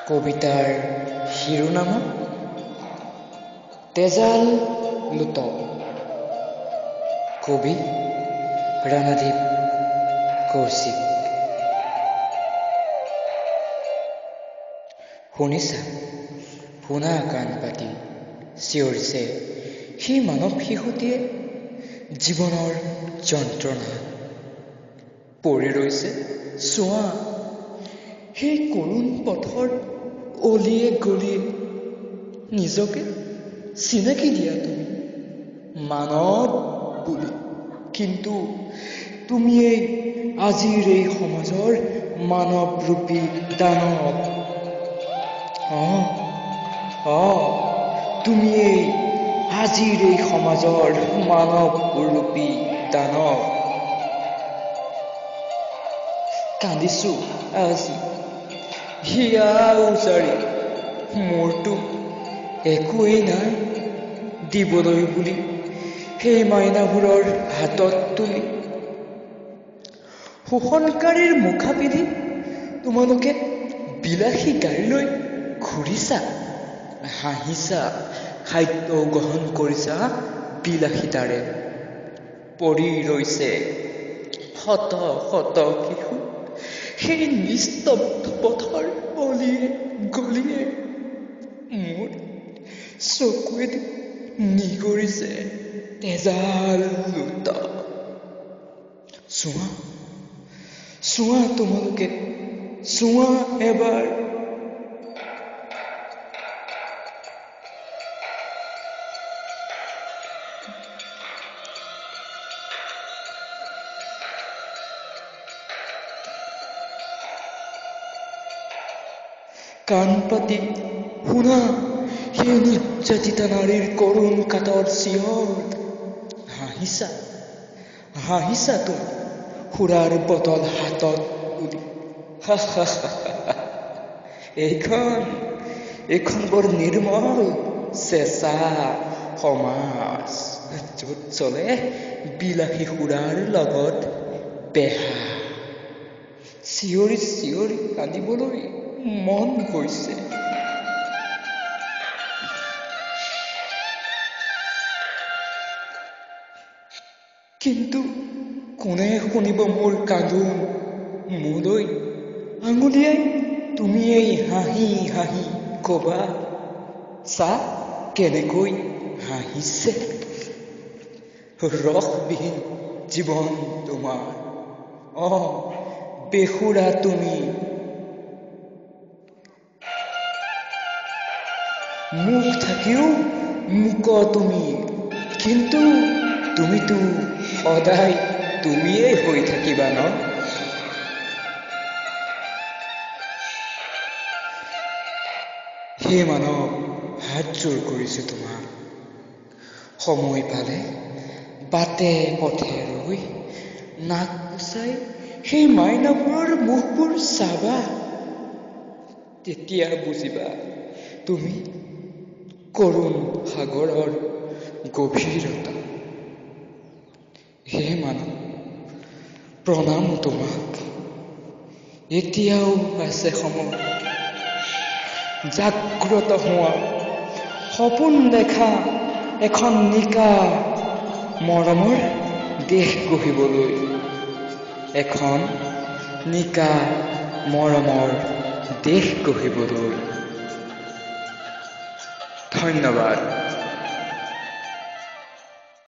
কবিতাৰ শিৰোনাম তেজাল লুট। কবি ৰাণাদ্বীপ কৌশিক। শুনিছা? শুনা কাণ পাতি চিঞৰিছে সেই মানৱ শিশুটিয়ে জীৱনৰ যন্ত্ৰণা পৰি ৰৈছে। চোৱা, সেই কৰুণ পথৰ অলিয়ে গলিয়ে নিজকে চিনাকি দিয়া তুমি মানৱ বুলি, কিন্তু তুমি আজিৰ এই সমাজৰ মানৱৰূপী দানৱ। তুমি আজিৰ এই সমাজৰ মানৱৰূপী দানৱ। কান্দিছো আজি হিয়া উজাৰি, মোৰতো একোৱেই নাই দিবলৈ বুলি সেই মাইনাবোৰৰ হাতত তুলি। শোষণকাৰীৰ মুখা পিন্ধি তোমালোকে বিলাসী গাড়ীলৈ ঘূৰিছা, হাঁহিছা, খাদ্য গ্ৰহণ কৰিছা বিলাসিতাৰে। পৰি ৰৈছে শত শত শিশু সেই নিস্তব্ধ পথৰ অলিয়ে গলিয়ে। মোৰ চকুৱেদি নিগৰিছে তেজাল লুট। চোৱা, চোৱা তোমালোকে, চোৱা এবাৰ। কাণ পাতি শুনা সেই নিৰ্যাতিতা নাৰীৰ কৰুণ কাতৰ চিঞৰ। হাঁহিছা, হাঁহিছা তুমি সুৰাৰ বটল হাতত তুলি। এইখন বৰ নিৰ্মল চেঁচা সমাজ, য'ত চলে বিলাসী সুৰাৰ লগত বেহা। চিঞৰি চিঞৰি কান্দিবলৈ মন গৈছে। কিন্তু কোনে শুনিব মোৰ কান্দোন? মোলৈ আঙুলিয়াই তুমি হাঁহি হাঁহি কবা, চা কেনেকৈ হাঁহিছে। ৰসবিহীন জীৱন তোমাৰ, বেসুৰা তুমি। মুখ থাকিও মূক তুমি, কিন্তু তুমিতো সদায় তুমিয়েই হৈ থাকিবা ন? হে মানৱ, হাত জোৰ কৰিছো তোমাক। সময় পালে বাটে পথে ৰৈ নাক কুচাই সেই মাইনাবোৰৰ মুখবোৰ চাবা। তেতিয়া বুজিবা তুমি কৰুণ সাগৰৰ গভীৰতা। হে মানৱ, প্ৰণাম তোমাক। এতিয়াও আছে সময় জাগ্ৰত হোৱা, সপোন দেখা এখন নিকা মৰমৰ দেশ গঢ়িবলৈ। এখন নিকা মৰমৰ দেশ গঢ়িবলৈ। ধন্যবাদ।